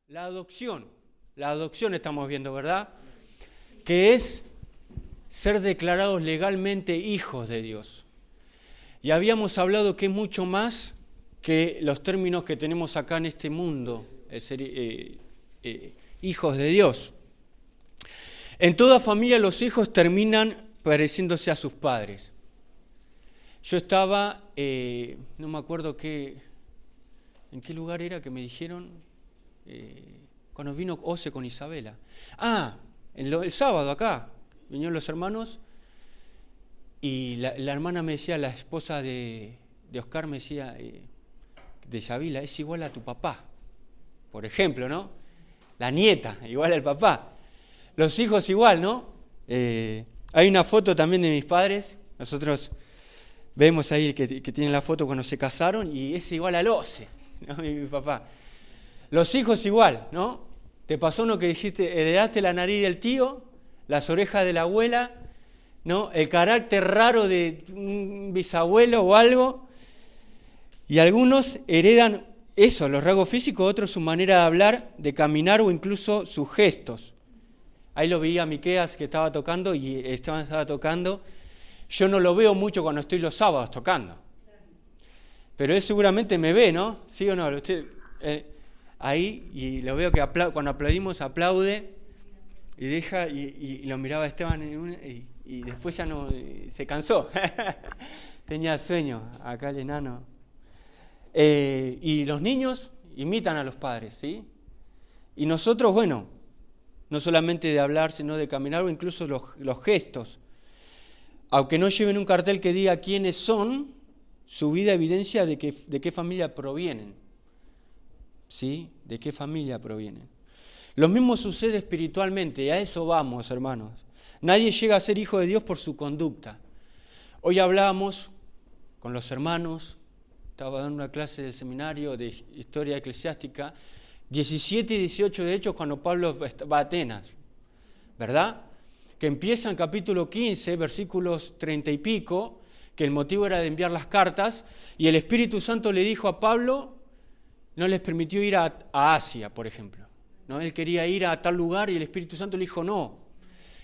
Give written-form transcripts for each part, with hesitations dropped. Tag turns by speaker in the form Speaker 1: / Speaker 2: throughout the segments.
Speaker 1: La adopción estamos viendo, ¿verdad? Que es ser declarados legalmente hijos de Dios. Y habíamos hablado que es mucho más que los términos que tenemos acá en este mundo, ser hijos de Dios. En toda familia los hijos terminan pareciéndose a sus padres. Yo estaba, no me acuerdo en qué lugar era que me dijeron, cuando vino Ose con Isabela. El sábado acá, vinieron los hermanos y la hermana me decía, la esposa de Oscar me decía, de Isabela, es igual a tu papá, por ejemplo, ¿no? La nieta, igual al papá. Los hijos igual, ¿no? Hay una foto también de mis padres, nosotros vemos ahí que tienen la foto cuando se casaron y es igual al Ose, ¿no? Mi papá. Los hijos igual, ¿no? Te pasó uno que dijiste, heredaste la nariz del tío, las orejas de la abuela, ¿no? El carácter raro de un bisabuelo o algo. Y algunos heredan eso, los rasgos físicos, otros su manera de hablar, de caminar o incluso sus gestos. Ahí lo veía a Miqueas que estaba tocando y Esteban estaba tocando. Yo no lo veo mucho cuando estoy los sábados tocando. Pero él seguramente me ve, ¿no? ¿Sí o no? Usted, ahí, y lo veo que cuando aplaudimos aplaude y deja, y lo miraba a Esteban y después ya no, se cansó. Tenía sueño, acá el enano. Y los niños imitan a los padres, ¿sí? Y nosotros, bueno, no solamente de hablar, sino de caminar o incluso los gestos. Aunque no lleven un cartel que diga quiénes son, su vida evidencia de qué familia provienen. ¿Sí? ¿De qué familia provienen? Lo mismo sucede espiritualmente, y a eso vamos, hermanos. Nadie llega a ser hijo de Dios por su conducta. Hoy hablábamos con los hermanos, estaba dando una clase del seminario de historia eclesiástica, 17 y 18 de Hechos cuando Pablo va a Atenas, ¿verdad? Que empieza en capítulo 15, versículos 30 y pico, que el motivo era de enviar las cartas, y el Espíritu Santo le dijo a Pablo, no les permitió ir a Asia, por ejemplo, ¿no? Él quería ir a tal lugar y el Espíritu Santo le dijo no.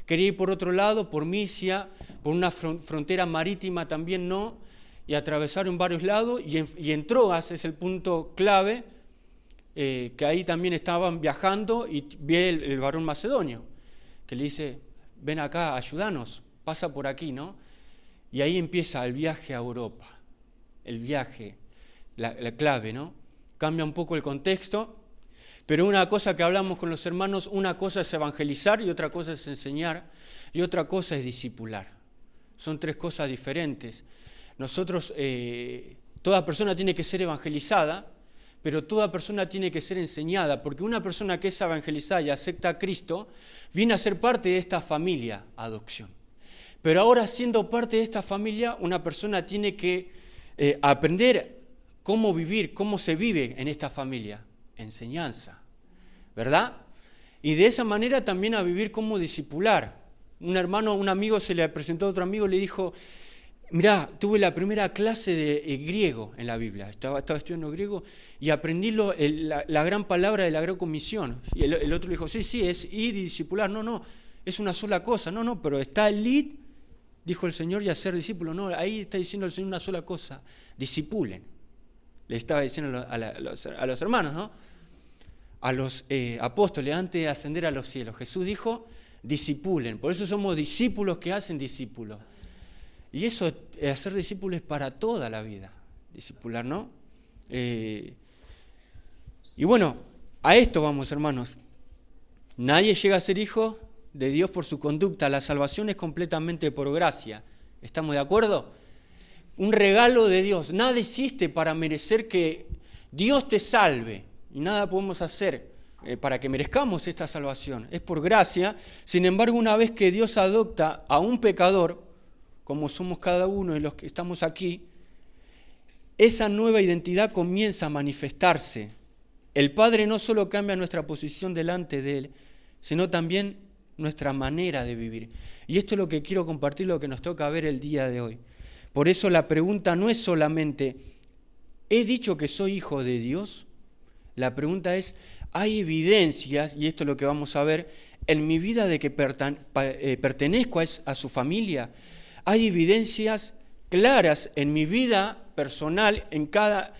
Speaker 1: Quería ir por otro lado, por Misia, por una frontera marítima también no, y atravesaron varios lados, y en Troas es el punto clave, que ahí también estaban viajando y ve el varón macedonio, que le dice, ven acá, ayúdanos, pasa por aquí, ¿no? Y ahí empieza el viaje a Europa, el viaje, la clave, ¿no? Cambia un poco el contexto, pero una cosa que hablamos con los hermanos, una cosa es evangelizar y otra cosa es enseñar y otra cosa es discipular. Son tres cosas diferentes. Nosotros, toda persona tiene que ser evangelizada, pero toda persona tiene que ser enseñada, porque una persona que es evangelizada y acepta a Cristo, viene a ser parte de esta familia, adopción. Pero ahora, siendo parte de esta familia, una persona tiene que aprender cómo vivir, cómo se vive en esta familia, enseñanza, ¿verdad? Y de esa manera también a vivir como discipular. Un amigo se le presentó a otro amigo y le dijo, mirá, tuve la primera clase de griego en la Biblia, estaba estudiando griego y aprendí la gran palabra de la Gran Comisión. Y el otro le dijo, sí, es ir y discipular. No, es una sola cosa. No, pero está el ir, dijo el Señor, y hacer discípulos. No, ahí está diciendo el Señor una sola cosa, discipulen. Le estaba diciendo a los hermanos, ¿no? A los apóstoles antes de ascender a los cielos. Jesús dijo, discipulen. Por eso somos discípulos que hacen discípulos. Y eso, hacer discípulos es para toda la vida, discipular, ¿no? Y bueno, a esto vamos, hermanos. Nadie llega a ser hijo de Dios por su conducta. La salvación es completamente por gracia. ¿Estamos de acuerdo? Un regalo de Dios. Nada existe para merecer que Dios te salve. Y nada podemos hacer para que merezcamos esta salvación. Es por gracia. Sin embargo, una vez que Dios adopta a un pecador, como somos cada uno de los que estamos aquí, esa nueva identidad comienza a manifestarse. El Padre no solo cambia nuestra posición delante de Él, sino también nuestra manera de vivir. Y esto es lo que quiero compartir, lo que nos toca ver el día de hoy. Por eso la pregunta no es solamente, ¿he dicho que soy hijo de Dios? La pregunta es, hay evidencias, y esto es lo que vamos a ver, en mi vida de que pertenezco a su familia. Hay evidencias claras en mi vida personal, en cada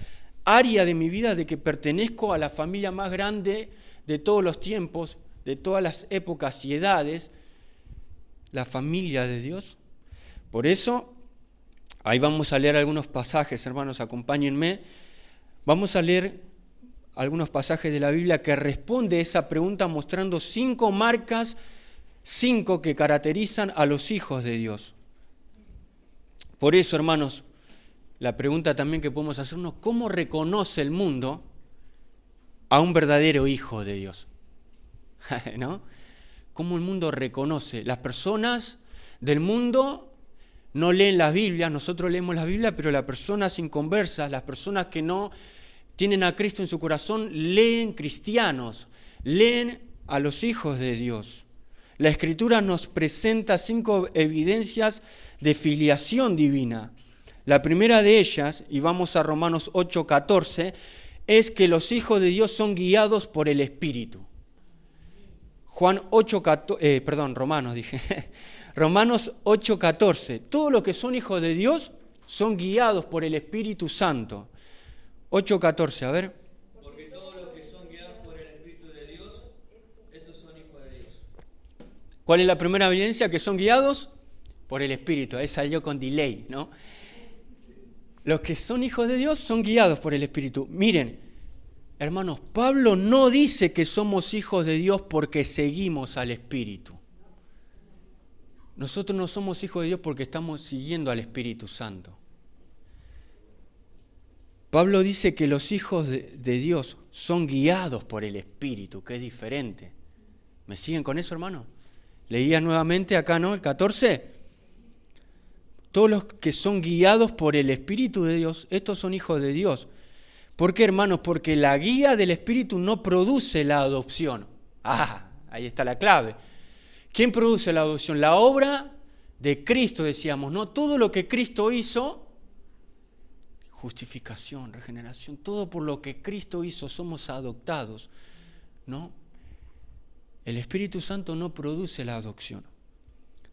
Speaker 1: área de mi vida, de que pertenezco a la familia más grande de todos los tiempos, de todas las épocas y edades, la familia de Dios. Por eso, ahí vamos a leer algunos pasajes, hermanos, acompáñenme. Vamos a leer algunos pasajes de la Biblia que responde a esa pregunta mostrando 5 marcas, 5 que caracterizan a los hijos de Dios. Por eso, hermanos, la pregunta también que podemos hacernos, ¿cómo reconoce el mundo a un verdadero hijo de Dios? ¿No? ¿Cómo el mundo reconoce? Las personas del mundo no leen las Biblias, nosotros leemos la Biblia, pero las personas inconversas, las personas que no tienen a Cristo en su corazón, leen cristianos, leen a los hijos de Dios. La Escritura nos presenta 5 evidencias de filiación divina. La primera de ellas, y vamos a Romanos 8:14, es que los hijos de Dios son guiados por el Espíritu. Romanos 8:14. Todos los que son hijos de Dios son guiados por el Espíritu Santo. 8:14, a ver.
Speaker 2: Porque todos los que son guiados por el Espíritu de Dios, estos son hijos de Dios.
Speaker 1: ¿Cuál es la primera evidencia? Que son guiados por el Espíritu. Ahí salió con delay, ¿no? Los que son hijos de Dios son guiados por el Espíritu. Miren, hermanos, Pablo no dice que somos hijos de Dios porque seguimos al Espíritu. Nosotros no somos hijos de Dios porque estamos siguiendo al Espíritu Santo. Pablo dice que los hijos de Dios son guiados por el Espíritu, que es diferente. ¿Me siguen con eso, hermano? Leía nuevamente acá, ¿no? El 14. Todos los que son guiados por el Espíritu de Dios, estos son hijos de Dios. ¿Por qué, hermanos? Porque la guía del Espíritu no produce la adopción. Ahí está la clave. ¿Quién produce la adopción? La obra de Cristo, decíamos, ¿no? Todo lo que Cristo hizo, justificación, regeneración, todo por lo que Cristo hizo somos adoptados, ¿no? El Espíritu Santo no produce la adopción,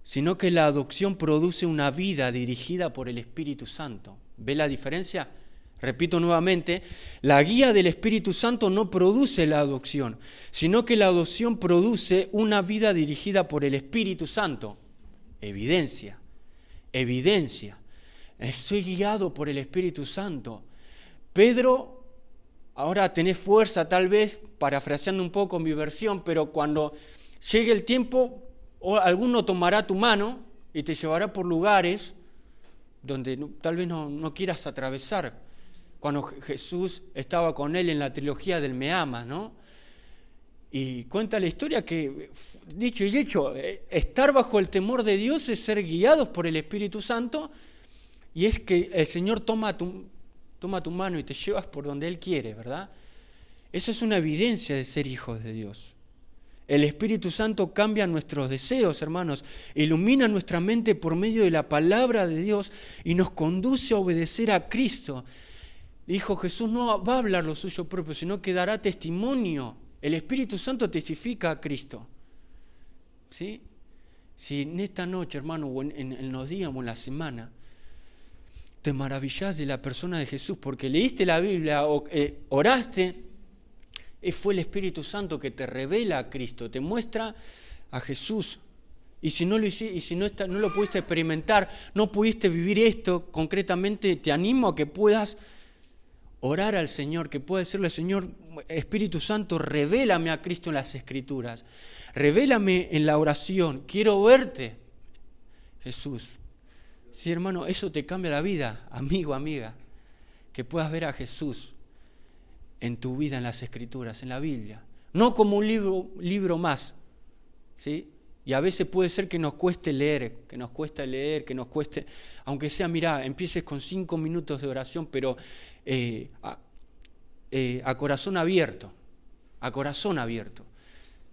Speaker 1: sino que la adopción produce una vida dirigida por el Espíritu Santo. ¿Ve la diferencia? Repito nuevamente, la guía del Espíritu Santo no produce la adopción, sino que la adopción produce una vida dirigida por el Espíritu Santo. Evidencia. Estoy guiado por el Espíritu Santo. Pedro, ahora tenés fuerza tal vez, parafraseando un poco mi versión, pero cuando llegue el tiempo, alguno tomará tu mano y te llevará por lugares donde tal vez no quieras atravesar. Cuando Jesús estaba con él en la trilogía del Me Amas, ¿no? Y cuenta la historia que, dicho y hecho, estar bajo el temor de Dios es ser guiados por el Espíritu Santo, y es que el Señor toma tu mano y te llevas por donde Él quiere, ¿verdad? Eso es una evidencia de ser hijos de Dios. El Espíritu Santo cambia nuestros deseos, hermanos, ilumina nuestra mente por medio de la palabra de Dios y nos conduce a obedecer a Cristo. Dijo Jesús, no va a hablar lo suyo propio, sino que dará testimonio. El Espíritu Santo testifica a Cristo. ¿Sí? Si en esta noche, hermano, o en los días o en la semana, te maravillás de la persona de Jesús porque leíste la Biblia o oraste, fue el Espíritu Santo que te revela a Cristo, te muestra a Jesús. Y si no lo hiciste, y si no lo pudiste experimentar, no pudiste vivir esto concretamente, te animo a que puedas orar al Señor, que pueda decirle, Señor, Espíritu Santo, revélame a Cristo en las Escrituras, revélame en la oración, quiero verte, Jesús. Sí, hermano, eso te cambia la vida, amigo, amiga, que puedas ver a Jesús en tu vida, en las Escrituras, en la Biblia, no como un libro más, ¿sí? Y a veces puede ser que nos cueste leer, aunque sea, mirá, empieces con 5 minutos de oración, pero a corazón abierto,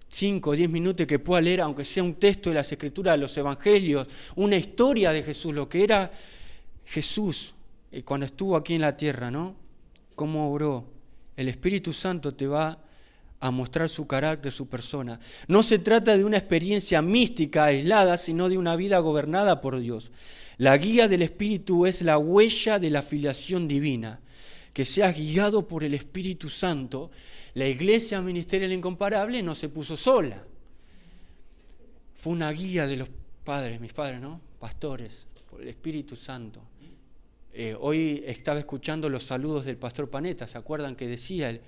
Speaker 1: 5 o 10 minutos que pueda leer, aunque sea un texto de las Escrituras, de los Evangelios, una historia de Jesús, lo que era Jesús cuando estuvo aquí en la tierra, ¿no? Cómo obró. El Espíritu Santo te va a mostrar su carácter, su persona. No se trata de una experiencia mística aislada, sino de una vida gobernada por Dios. La guía del Espíritu es la huella de la filiación divina. Que seas guiado por el Espíritu Santo. La iglesia ministerial incomparable no se puso sola. Fue una guía de los padres, mis padres, ¿no? Pastores, por el Espíritu Santo. Hoy estaba escuchando los saludos del pastor Panetta, ¿se acuerdan que decía él?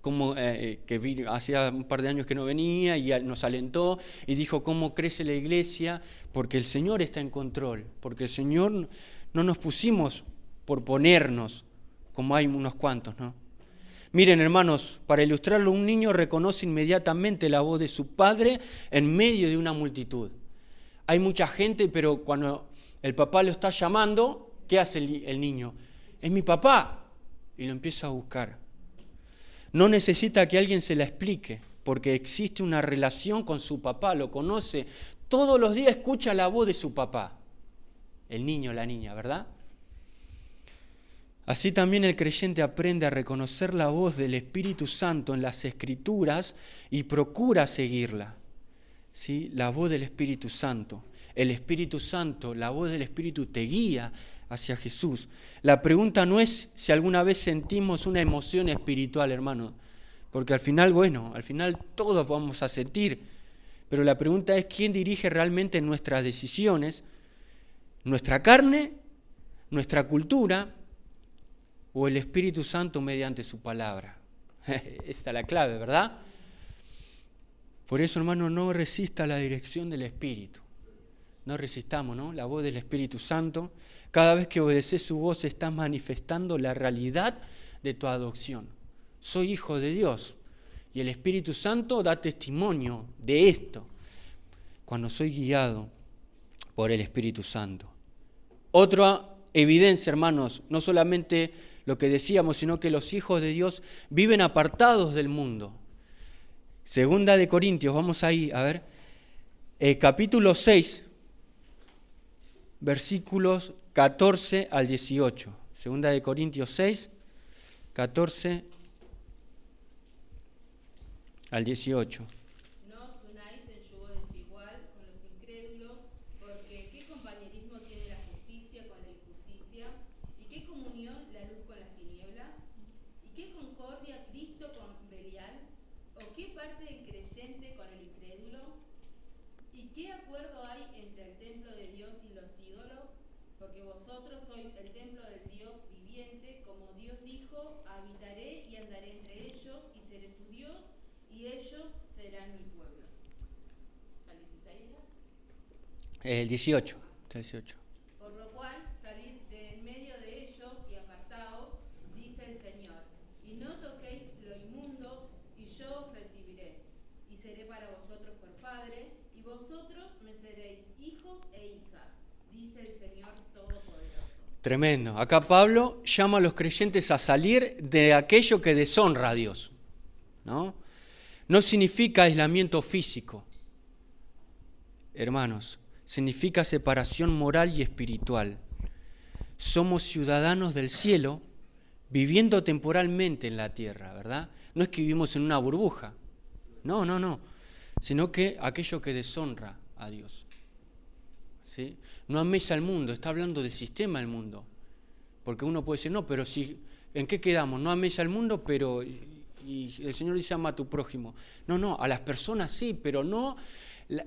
Speaker 1: Como, que hacía un par de años que no venía y nos alentó y dijo cómo crece la iglesia, porque el Señor está en control, porque el Señor no nos pusimos por ponernos, como hay unos cuantos, ¿no? Miren, hermanos, para ilustrarlo, un niño reconoce inmediatamente la voz de su padre en medio de una multitud. Hay mucha gente, pero cuando el papá lo está llamando, ¿qué hace el niño? Es mi papá, y lo empieza a buscar. No necesita que alguien se la explique, porque existe una relación con su papá, lo conoce. Todos los días escucha la voz de su papá, el niño, la niña, ¿verdad? Así también el creyente aprende a reconocer la voz del Espíritu Santo en las Escrituras y procura seguirla. ¿Sí? La voz del Espíritu Santo. El Espíritu Santo, la voz del Espíritu te guía hacia Jesús. La pregunta no es si alguna vez sentimos una emoción espiritual, hermano, porque al final todos vamos a sentir, pero la pregunta es quién dirige realmente nuestras decisiones, nuestra carne, nuestra cultura o el Espíritu Santo mediante su palabra. Esta es la clave, ¿verdad? Por eso, hermano, no resista la dirección del Espíritu. No resistamos, ¿no? La voz del Espíritu Santo. Cada vez que obedeces su voz estás manifestando la realidad de tu adopción. Soy hijo de Dios y el Espíritu Santo da testimonio de esto cuando soy guiado por el Espíritu Santo. Otra evidencia, hermanos, no solamente lo que decíamos, sino que los hijos de Dios viven apartados del mundo. Segunda de Corintios, vamos ahí, a ver, capítulo 6, versículos 14 al 18. Segunda de Corintios 6, 14 al 18.
Speaker 3: No os unáis en yugo desigual con los incrédulos, porque ¿qué compañerismo tiene la justicia con la injusticia? ¿Y qué comunión la luz con las tinieblas? ¿Y qué concordia Cristo con Belial? ¿O qué parte del creyente con el incrédulo? ¿Y qué acuerdo hay entre el templo de Dios y los ídolos? Porque vosotros sois el templo del Dios viviente, como Dios dijo, habitaré y andaré entre ellos, y seré su Dios, y ellos serán mi pueblo. ¿Al 16 era?
Speaker 1: El 18.
Speaker 3: Por lo cual, salid de en medio de ellos y apartaos, dice el Señor, y no toquéis lo inmundo, y yo os recibiré, y seré para vosotros por Padre, y vosotros me seréis hijos e hijas, dice el Señor Todopoderoso.
Speaker 1: Tremendo. Acá Pablo llama a los creyentes a salir de aquello que deshonra a Dios, ¿no? No significa aislamiento físico, hermanos, significa separación moral y espiritual. Somos ciudadanos del cielo viviendo temporalmente en la tierra, ¿verdad? No es que vivimos en una burbuja, no, sino que aquello que deshonra a Dios. ¿Sí? No améis al mundo, está hablando del sistema del mundo, porque uno puede decir, no, pero si, ¿en qué quedamos? No améis al mundo, pero... Y el Señor dice, ama a tu prójimo. No, a las personas sí, pero no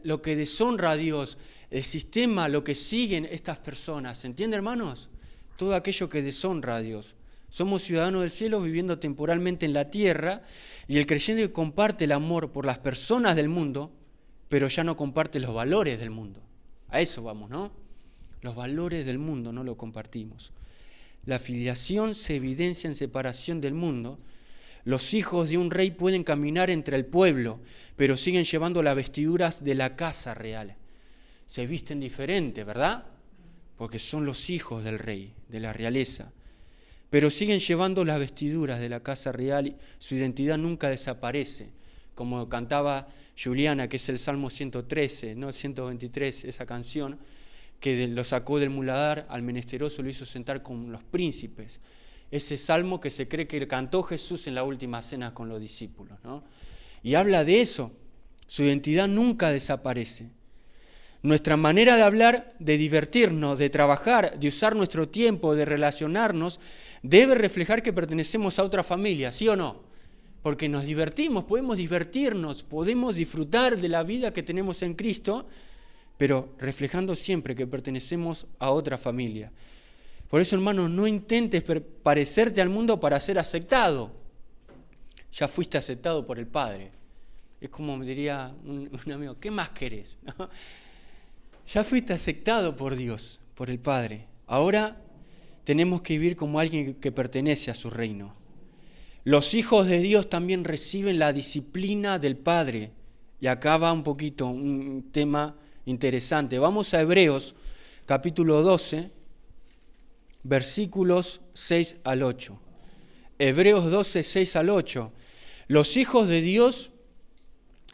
Speaker 1: lo que deshonra a Dios, el sistema, lo que siguen estas personas. ¿Se entiende, hermanos? Todo aquello que deshonra a Dios. Somos ciudadanos del cielo viviendo temporalmente en la tierra y el creyente comparte el amor por las personas del mundo, pero ya no comparte los valores del mundo. A eso vamos, ¿no? Los valores del mundo no lo compartimos. La filiación se evidencia en separación del mundo. Los hijos de un rey pueden caminar entre el pueblo, pero siguen llevando las vestiduras de la casa real. Se visten diferente, ¿verdad? Porque son los hijos del rey, de la realeza. Pero siguen llevando las vestiduras de la casa real y su identidad nunca desaparece. Como cantaba Juliana, que es el Salmo 113, ¿no? 123, esa canción, que lo sacó del muladar, al menesteroso lo hizo sentar con los príncipes. ese salmo que se cree que cantó Jesús en la última cena con los discípulos, ¿no? Y habla de eso. Su identidad nunca desaparece. Nuestra manera de hablar, de divertirnos, de trabajar, de usar nuestro tiempo, de relacionarnos, debe reflejar que pertenecemos a otra familia, ¿sí o no? Porque nos divertimos, podemos divertirnos, podemos disfrutar de la vida que tenemos en Cristo, pero reflejando siempre que pertenecemos a otra familia. Por eso, hermanos, no intentes parecerte al mundo para ser aceptado. Ya fuiste aceptado por el Padre. Es como me diría un amigo, ¿qué más querés? ¿No? Ya fuiste aceptado por Dios, por el Padre. Ahora tenemos que vivir como alguien que pertenece a su reino. Los hijos de Dios también reciben la disciplina del Padre. Y acá va un poquito un tema interesante. Vamos a Hebreos, capítulo 12, versículos 6 al 8. Hebreos 12, 6 al 8. Los hijos de Dios,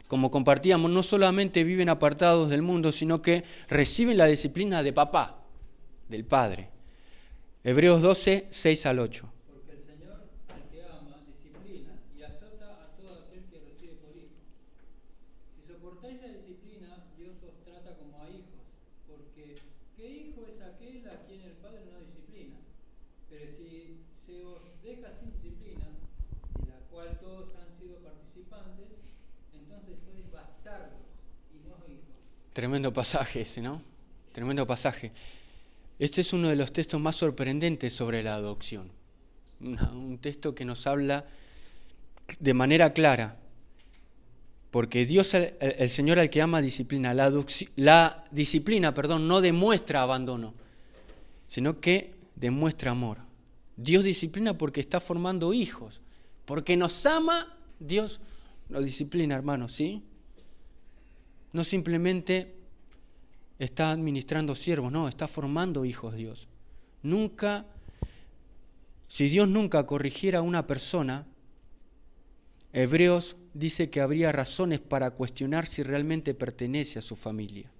Speaker 1: como compartíamos, no solamente viven apartados del mundo, sino que reciben la disciplina de papá, del Padre. Hebreos 12, 6 al 8.
Speaker 2: Porque el Señor al que ama disciplina y azota a todo aquel que recibe por hijo. Si soportáis la disciplina, Dios os trata como a hijos, porque ¿qué hijo es aquel a quien el Padre no disciplina? Pero si se os deja sin disciplina, de la cual todos han sido participantes, entonces sois bastardos y no hijos.
Speaker 1: Tremendo pasaje ese, ¿no? Tremendo pasaje. Este es uno de los textos más sorprendentes sobre la adopción. Un texto que nos habla de manera clara. Porque Dios, el Señor al que ama, disciplina. La disciplina, no demuestra abandono, sino que demuestra amor. Dios disciplina porque está formando hijos. Porque nos ama, Dios nos disciplina, hermanos, ¿sí? No simplemente está administrando siervos, no, está formando hijos Dios. Si Dios nunca corrigiera a una persona, Hebreos dice que habría razones para cuestionar si realmente pertenece a su familia.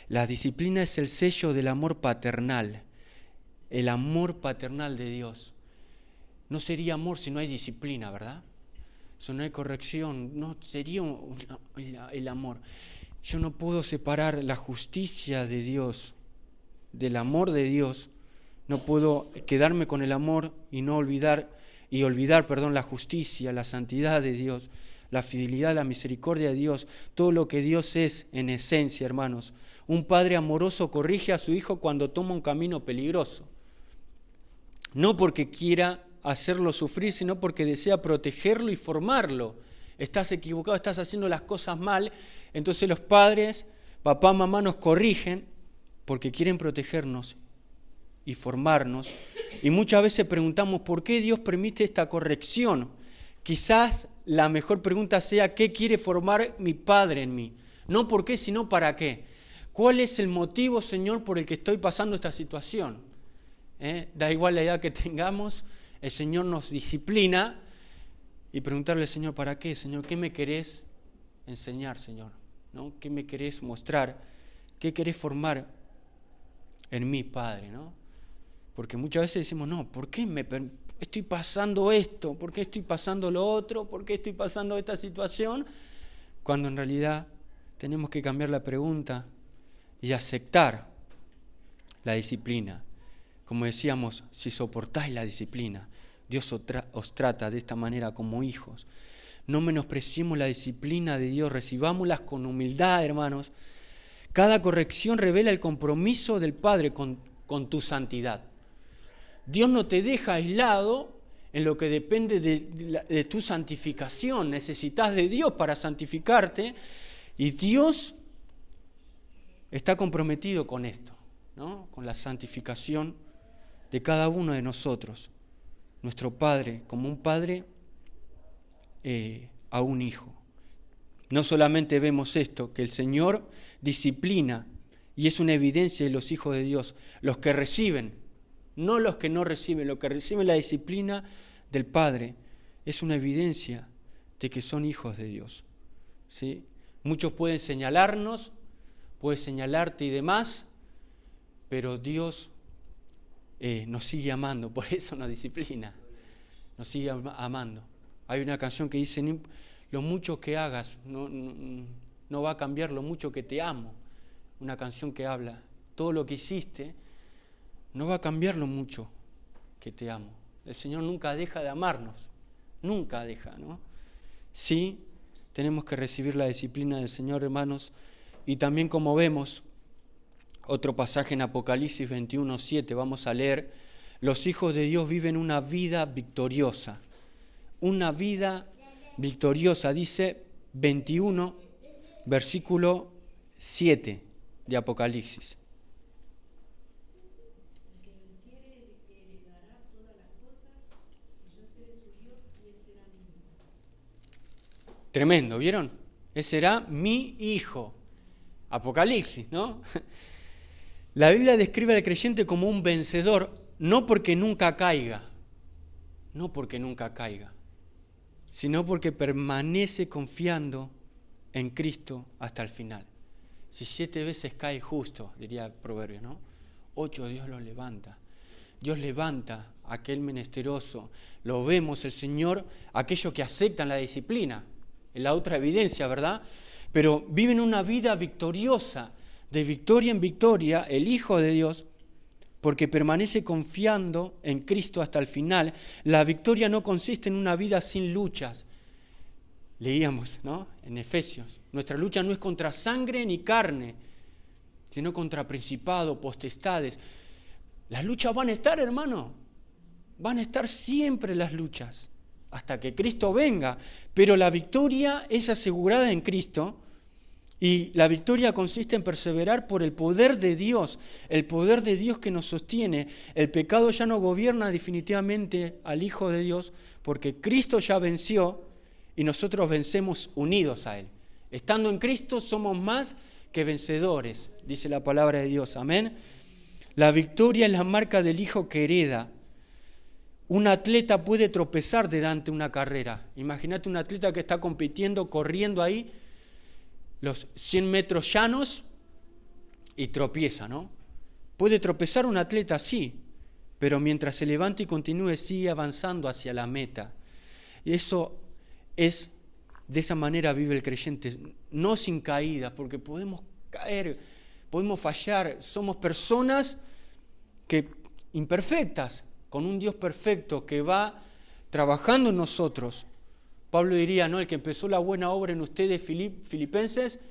Speaker 1: La disciplina es el sello del amor paternal, el amor paternal de Dios. No sería amor si no hay disciplina, ¿verdad? Si no hay corrección, no sería el amor. Yo no puedo separar la justicia de Dios del amor de Dios. No puedo quedarme con el amor y olvidar la justicia, la santidad de Dios, la fidelidad, la misericordia de Dios, todo lo que Dios es en esencia, hermanos. Un padre amoroso corrige a su hijo cuando toma un camino peligroso. No porque quiera hacerlo sufrir, sino porque desea protegerlo y formarlo. Estás equivocado, estás haciendo las cosas mal. Entonces los padres, papá, mamá, nos corrigen porque quieren protegernos y formarnos. Y muchas veces preguntamos, ¿por qué Dios permite esta corrección? Quizás la mejor pregunta sea, ¿qué quiere formar mi Padre en mí? No por qué, sino para qué. ¿Cuál es el motivo, Señor, por el que estoy pasando esta situación? Da igual la edad que tengamos, el Señor nos disciplina. Y preguntarle, Señor, ¿para qué? Señor, ¿qué me querés enseñar, Señor? ¿No? ¿Qué me querés mostrar? ¿Qué querés formar en mí, Padre? ¿No? Porque muchas veces decimos, no, ¿por qué estoy pasando esto? ¿Por qué estoy pasando lo otro? ¿Por qué estoy pasando esta situación? Cuando en realidad tenemos que cambiar la pregunta y aceptar la disciplina. Como decíamos, si soportáis la disciplina, Dios os trata de esta manera como hijos. No menospreciemos la disciplina de Dios, recibámoslas con humildad, hermanos. Cada corrección revela el compromiso del Padre con tu santidad. Dios no te deja aislado en lo que depende de tu santificación. Necesitas de Dios para santificarte y Dios está comprometido con esto, ¿no? Con la santificación de cada uno de nosotros. Nuestro Padre, como un padre a un hijo. No solamente vemos esto, que el Señor disciplina, y es una evidencia de los hijos de Dios, los que reciben, no los que no reciben, los que reciben la disciplina del Padre, es una evidencia de que son hijos de Dios. ¿Sí? Muchos pueden señalarnos, puede señalarte y demás, pero Dios nos sigue amando, por eso nos disciplina, nos sigue amando. Hay una canción que dice, lo mucho que hagas no va a cambiar lo mucho que te amo. Una canción que habla, todo lo que hiciste no va a cambiar lo mucho que te amo. El Señor nunca deja de amarnos, nunca deja, ¿no? Sí, tenemos que recibir la disciplina del Señor, hermanos, y también como vemos, otro pasaje en Apocalipsis 21:7, vamos a leer, los hijos de Dios viven una vida victoriosa, dice 21, versículo 7 de Apocalipsis. Tremendo, ¿vieron? Ese será mi hijo. Apocalipsis, ¿no? La Biblia describe al creyente como un vencedor, no porque nunca caiga, sino porque permanece confiando en Cristo hasta el final. Si 7 veces cae justo, diría el proverbio, ¿no? 8 Dios lo levanta. Dios levanta a aquel menesteroso. Lo vemos, el Señor, aquellos que aceptan la disciplina. Es la otra evidencia, ¿verdad? Pero viven una vida victoriosa, de victoria en victoria, el Hijo de Dios, porque permanece confiando en Cristo hasta el final. La victoria no consiste en una vida sin luchas. Leíamos, ¿no? En Efesios, nuestra lucha no es contra sangre ni carne, sino contra principados, potestades. Las luchas van a estar, hermano, van a estar siempre las luchas, hasta que Cristo venga, pero la victoria es asegurada en Cristo y la victoria consiste en perseverar por el poder de Dios, el poder de Dios que nos sostiene. El pecado ya no gobierna definitivamente al Hijo de Dios porque Cristo ya venció y nosotros vencemos unidos a Él. Estando en Cristo somos más que vencedores, dice la palabra de Dios, amén. La victoria es la marca del Hijo que hereda. Un atleta puede tropezar durante una carrera. Imagínate un atleta que está compitiendo, corriendo ahí, los 100 metros llanos y tropieza, ¿no? Puede tropezar un atleta, sí, pero mientras se levanta y continúe, sigue avanzando hacia la meta. Y eso es, de esa manera vive el creyente, no sin caídas, porque podemos caer, podemos fallar, somos personas imperfectas, con un Dios perfecto que va trabajando en nosotros. Pablo diría, ¿no? El que empezó la buena obra en ustedes, filipenses,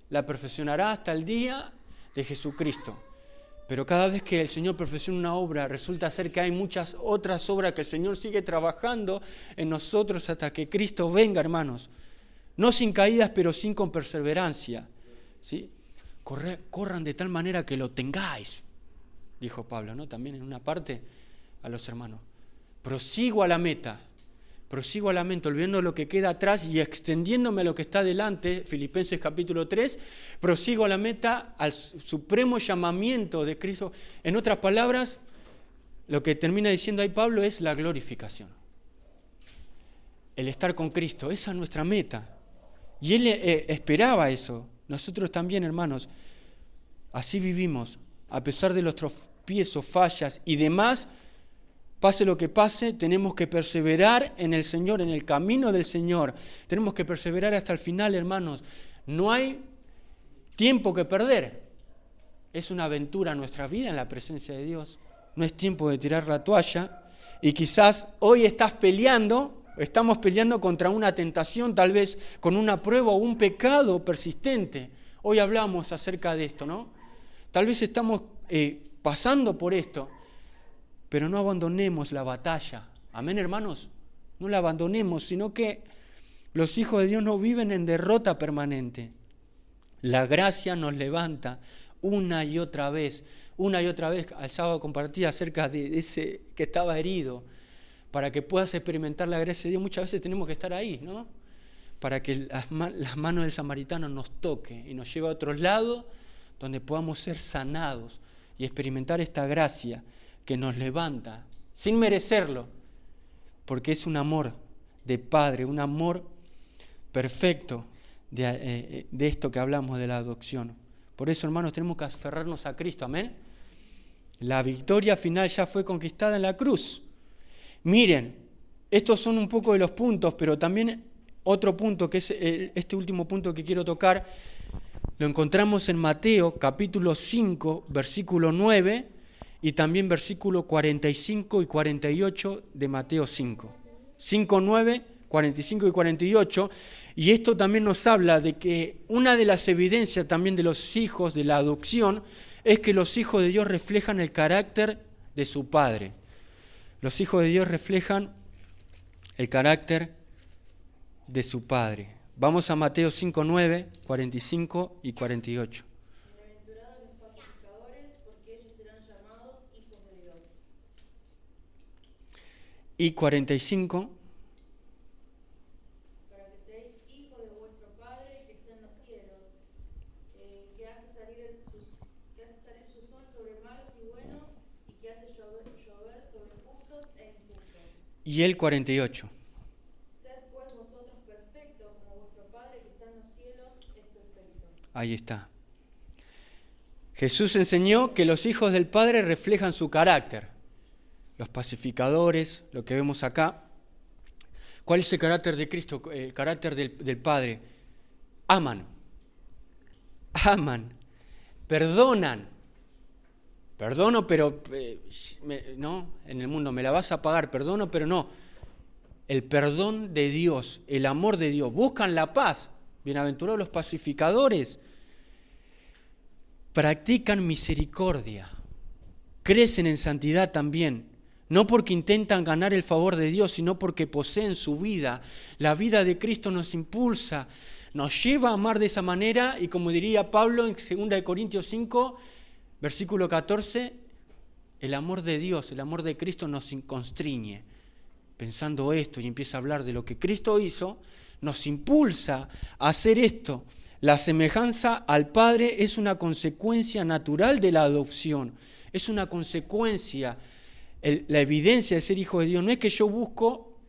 Speaker 1: la perfeccionará hasta el día de Jesucristo. Pero cada vez que el Señor perfecciona una obra, resulta ser que hay muchas otras obras que el Señor sigue trabajando en nosotros hasta que Cristo venga, hermanos. No sin caídas, pero sin con perseverancia, ¿sí? Corran de tal manera que lo tengáis, dijo Pablo, ¿no? También en una parte a los hermanos. Prosigo a la meta, olvidando lo que queda atrás y extendiéndome a lo que está delante, Filipenses capítulo 3, prosigo a la meta, al supremo llamamiento de Cristo. En otras palabras, lo que termina diciendo ahí Pablo es la glorificación. El estar con Cristo, esa es nuestra meta. Y él esperaba eso. Nosotros también, hermanos, así vivimos, a pesar de los tropiezos, fallas y demás. Pase lo que pase, tenemos que perseverar en el Señor, en el camino del Señor. Tenemos que perseverar hasta el final, hermanos. No hay tiempo que perder. Es una aventura nuestra vida en la presencia de Dios. No es tiempo de tirar la toalla. Y quizás hoy estamos peleando contra una tentación, tal vez con una prueba o un pecado persistente. Hoy hablamos acerca de esto, ¿no? Tal vez estamos pasando por esto. Pero no abandonemos la batalla. Amén, hermanos. No la abandonemos, sino que los hijos de Dios no viven en derrota permanente. La gracia nos levanta una y otra vez. Una y otra vez, al sábado compartí acerca de ese que estaba herido. Para que puedas experimentar la gracia de Dios, muchas veces tenemos que estar ahí, ¿no? Para que las manos del samaritano nos toque y nos lleve a otro lado donde podamos ser sanados y experimentar esta gracia que nos levanta, sin merecerlo, porque es un amor de Padre, un amor perfecto de esto que hablamos de la adopción. Por eso, hermanos, tenemos que aferrarnos a Cristo, amén. La victoria final ya fue conquistada en la cruz. Miren, estos son un poco de los puntos, pero también otro punto, que es este último punto que quiero tocar, lo encontramos en Mateo capítulo 5, versículo 9, y también versículo 45 y 48 de Mateo 5. 5, 9, 45 y 48. Y esto también nos habla de que una de las evidencias también de los hijos de la adopción es que los hijos de Dios reflejan el carácter de su Padre. Los hijos de Dios reflejan el carácter de su Padre. Vamos a Mateo 5, 9, 45 y 48.
Speaker 4: Bienaventurados los pacificadores, porque ellos serán llamados hijos de Dios.
Speaker 1: Y 45.
Speaker 4: Para que seáis hijos de vuestro Padre que está en los cielos, que hace salir su sol sobre malos y buenos, y que hace llover sobre justos e injustos.
Speaker 1: Y el 48. Ahí está. Jesús enseñó que los hijos del Padre reflejan su carácter. Los pacificadores, lo que vemos acá. ¿Cuál es el carácter de Cristo? El carácter del Padre. Aman. Aman. Perdonan. Perdono, pero no, en el mundo me la vas a pagar. Perdono, pero no. El perdón de Dios, el amor de Dios. Buscan la paz. Bienaventurados los pacificadores. Practican misericordia. Crecen en santidad también. No porque intentan ganar el favor de Dios, sino porque poseen su vida. La vida de Cristo nos impulsa, nos lleva a amar de esa manera. Y como diría Pablo en 2 Corintios 5, versículo 14, el amor de Dios, el amor de Cristo nos constriñe. Pensando esto y empieza a hablar de lo que Cristo hizo, nos impulsa a hacer esto. La semejanza al Padre es una consecuencia natural de la adopción. Es una consecuencia, la evidencia de ser hijo de Dios. No es que yo busco,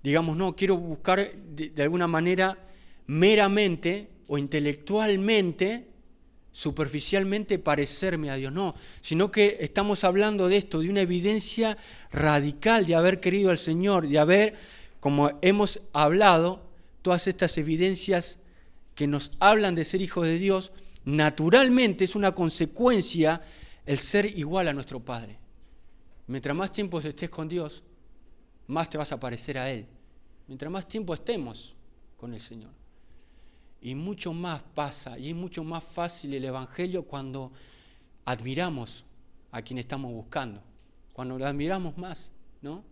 Speaker 1: digamos, no, quiero buscar de alguna manera meramente o intelectualmente, superficialmente parecerme a Dios. No, sino que estamos hablando de esto, de una evidencia radical de haber querido al Señor, de haber, como hemos hablado, todas estas evidencias que nos hablan de ser hijos de Dios, naturalmente es una consecuencia el ser igual a nuestro Padre. Mientras más tiempo estés con Dios, más te vas a parecer a Él. Mientras más tiempo estemos con el Señor. Y mucho más pasa, y es mucho más fácil el Evangelio cuando admiramos a quien estamos buscando. Cuando lo admiramos más, ¿no?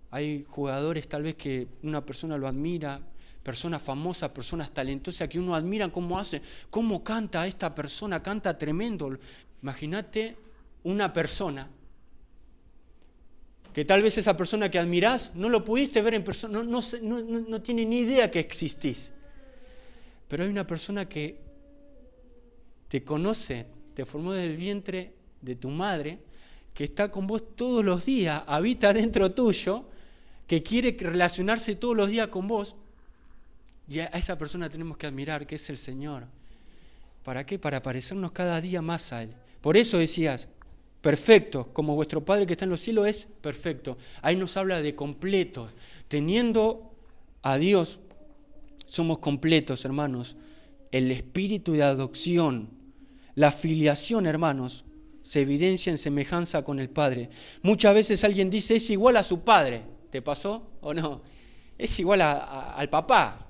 Speaker 1: Hay jugadores tal vez que una persona lo admira, personas famosas, personas talentosas que uno admira cómo hace, cómo canta esta persona, canta tremendo. Imagínate una persona que tal vez esa persona que admirás no lo pudiste ver en persona, no tiene ni idea que existís. Pero hay una persona que te conoce, te formó desde el vientre de tu madre, que está con vos todos los días, habita dentro tuyo, que quiere relacionarse todos los días con vos. Y a esa persona tenemos que admirar, que es el Señor. ¿Para qué? Para parecernos cada día más a Él. Por eso decías, perfecto, como vuestro Padre que está en los cielos es perfecto. Ahí nos habla de completos. Teniendo a Dios, somos completos, hermanos. El espíritu de adopción, la filiación, hermanos, se evidencia en semejanza con el Padre. Muchas veces alguien dice, es igual a su padre. ¿Te pasó o no? Es igual al papá.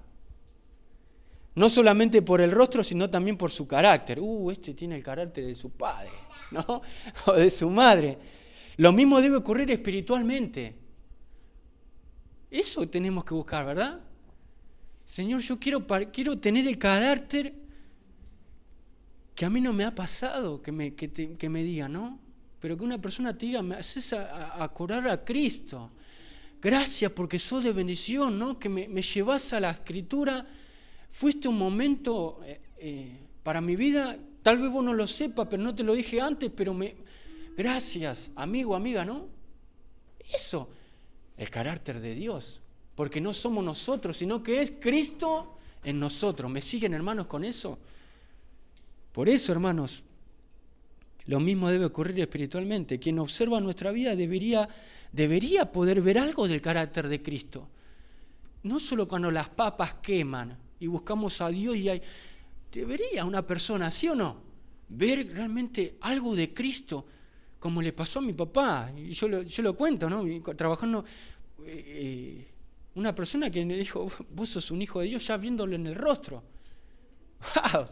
Speaker 1: No solamente por el rostro, sino también por su carácter. Este tiene el carácter de su padre, ¿no? O de su madre. Lo mismo debe ocurrir espiritualmente. Eso tenemos que buscar, ¿verdad? Señor, yo quiero tener el carácter que a mí no me ha pasado, que me diga, ¿no? Pero que una persona te diga, me haces acordar a Cristo. Gracias porque sos de bendición, ¿no? Que me llevas a la Escritura. Fuiste un momento para mi vida, tal vez vos no lo sepas, pero no te lo dije antes, pero gracias, amigo, amiga, ¿no? Eso, el carácter de Dios, porque no somos nosotros, sino que es Cristo en nosotros. ¿Me siguen, hermanos, con eso? Por eso, hermanos, Lo mismo debe ocurrir espiritualmente. Quien observa nuestra vida debería poder ver algo del carácter de Cristo. No solo cuando las papas queman y buscamos a Dios debería una persona, ¿sí o no?, ver realmente algo de Cristo, como le pasó a mi papá. Y yo lo cuento, ¿no? Trabajando, una persona que me dijo, vos sos un hijo de Dios, ya viéndolo en el rostro. ¡Wow!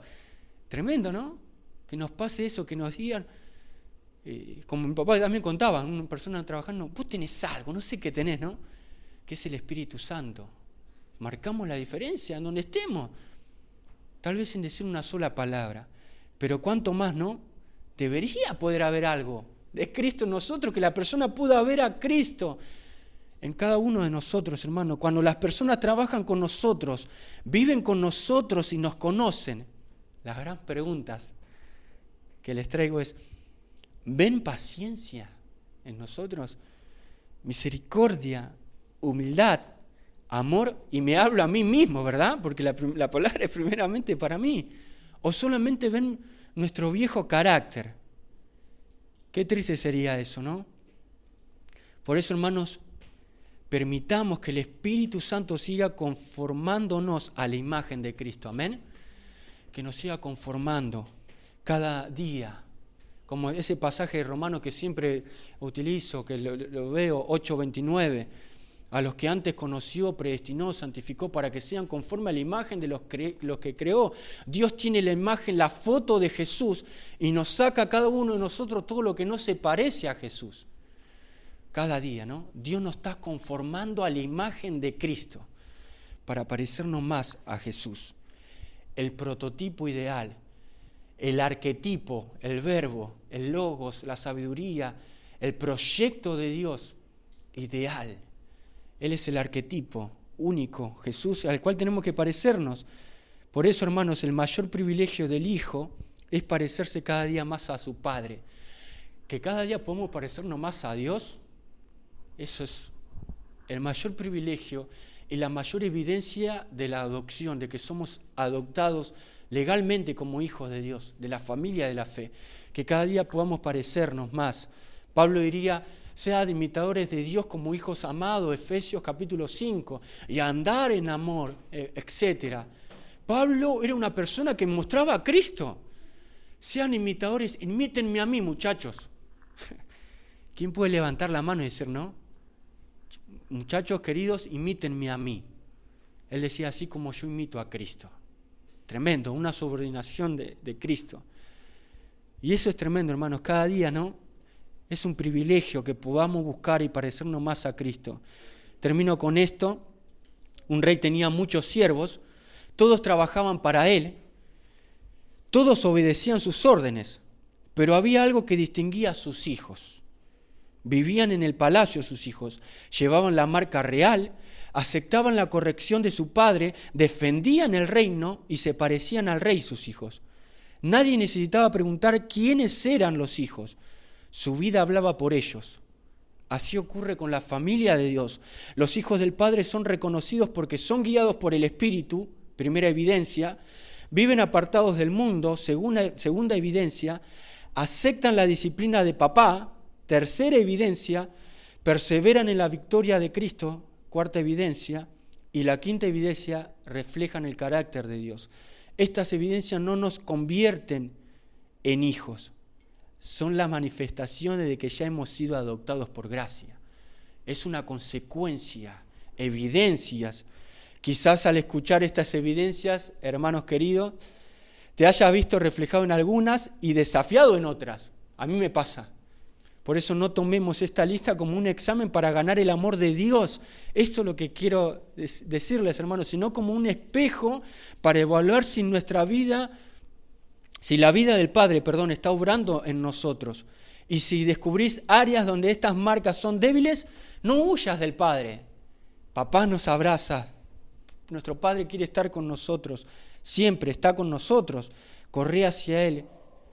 Speaker 1: Tremendo, ¿no? Que nos pase eso, que nos digan, como mi papá también contaba, una persona trabajando, vos tenés algo, no sé qué tenés, ¿no? Que es el Espíritu Santo. Marcamos la diferencia en donde estemos, tal vez sin decir una sola palabra, pero cuánto más, ¿no? Debería poder haber algo de Cristo en nosotros, que la persona pueda ver a Cristo en cada uno de nosotros, hermano. Cuando las personas trabajan con nosotros, viven con nosotros y nos conocen, las grandes preguntas que les traigo es, ¿ven paciencia en nosotros? Misericordia, humildad, amor, y me hablo a mí mismo, ¿verdad? Porque la palabra es primeramente para mí. O solamente ven nuestro viejo carácter. Qué triste sería eso, ¿no? Por eso, hermanos, permitamos que el Espíritu Santo siga conformándonos a la imagen de Cristo. Amén. Que nos siga conformando cada día. Como ese pasaje de Romanos que siempre utilizo, que lo veo, 8:29. A los que antes conoció, predestinó, santificó para que sean conforme a la imagen de los que creó. Dios tiene la imagen, la foto de Jesús y nos saca a cada uno de nosotros todo lo que no se parece a Jesús. Cada día, ¿no? Dios nos está conformando a la imagen de Cristo para parecernos más a Jesús. El prototipo ideal, el arquetipo, el verbo, el logos, la sabiduría, el proyecto de Dios ideal. Él es el arquetipo único, Jesús, al cual tenemos que parecernos. Por eso, hermanos, el mayor privilegio del Hijo es parecerse cada día más a su Padre. Que cada día podemos parecernos más a Dios, eso es el mayor privilegio y la mayor evidencia de la adopción, de que somos adoptados legalmente como hijos de Dios, de la familia de la fe. Que cada día podamos parecernos más. Pablo diría, sean imitadores de Dios como hijos amados, Efesios capítulo 5, y andar en amor, etc. Pablo era una persona que mostraba a Cristo. Sean imitadores, imítenme a mí, muchachos. ¿Quién puede levantar la mano y decir no? Muchachos queridos, imítenme a mí. Él decía, así como yo imito a Cristo. Tremendo, una subordinación de Cristo. Y eso es tremendo, hermanos, cada día, ¿no? Es un privilegio que podamos buscar y parecernos más a Cristo. Termino con esto. Un rey tenía muchos siervos, todos trabajaban para él, todos obedecían sus órdenes, pero había algo que distinguía a sus hijos. Vivían en el palacio sus hijos, llevaban la marca real, aceptaban la corrección de su padre, defendían el reino y se parecían al rey sus hijos. Nadie necesitaba preguntar quiénes eran los hijos. Su vida hablaba por ellos. Así ocurre con la familia de Dios. Los hijos del Padre son reconocidos porque son guiados por el Espíritu, primera evidencia, viven apartados del mundo, segunda evidencia, aceptan la disciplina de papá, tercera evidencia, perseveran en la victoria de Cristo, cuarta evidencia, y la quinta evidencia, reflejan el carácter de Dios. Estas evidencias no nos convierten en hijos. Son las manifestaciones de que ya hemos sido adoptados por gracia. Es una consecuencia, evidencias. Quizás al escuchar estas evidencias, hermanos queridos, te hayas visto reflejado en algunas y desafiado en otras. A mí me pasa. Por eso no tomemos esta lista como un examen para ganar el amor de Dios. Esto es lo que quiero decirles, hermanos, sino como un espejo para evaluar si nuestra vida... Si la vida del Padre, está obrando en nosotros, y si descubrís áreas donde estas marcas son débiles, no huyas del Padre. Papá nos abraza. Nuestro Padre quiere estar con nosotros. Siempre está con nosotros. Corre hacia Él.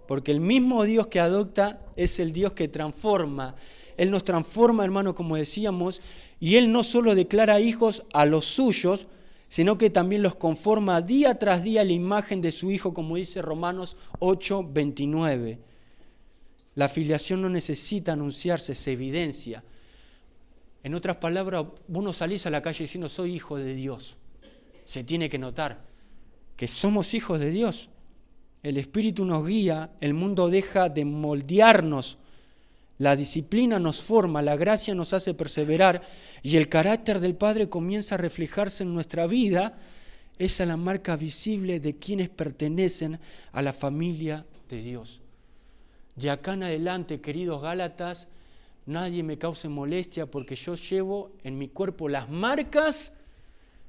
Speaker 1: Porque el mismo Dios que adopta es el Dios que transforma. Él nos transforma, hermano, como decíamos, y Él no solo declara hijos a los suyos, sino que también los conforma día tras día a la imagen de su Hijo, como dice Romanos 8:29. La filiación no necesita anunciarse, se evidencia. En otras palabras, vos no salís a la calle diciendo soy hijo de Dios. Se tiene que notar que somos hijos de Dios. El Espíritu nos guía, el mundo deja de moldearnos, la disciplina nos forma, la gracia nos hace perseverar y el carácter del Padre comienza a reflejarse en nuestra vida. Esa es la marca visible de quienes pertenecen a la familia de Dios. De acá en adelante, queridos Gálatas, nadie me cause molestia porque yo llevo en mi cuerpo las marcas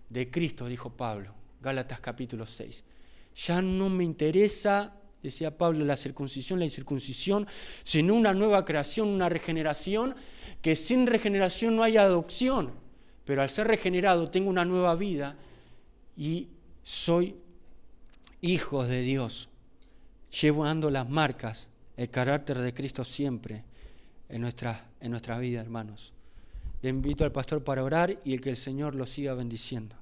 Speaker 1: de Cristo, dijo Pablo. Gálatas capítulo 6. Ya no me interesa, decía Pablo, la circuncisión, la incircuncisión, sino una nueva creación, una regeneración, que sin regeneración no hay adopción. Pero al ser regenerado tengo una nueva vida y soy hijo de Dios. Llevando las marcas, el carácter de Cristo siempre en nuestra vida, hermanos. Le invito al pastor para orar y que el Señor los siga bendiciendo.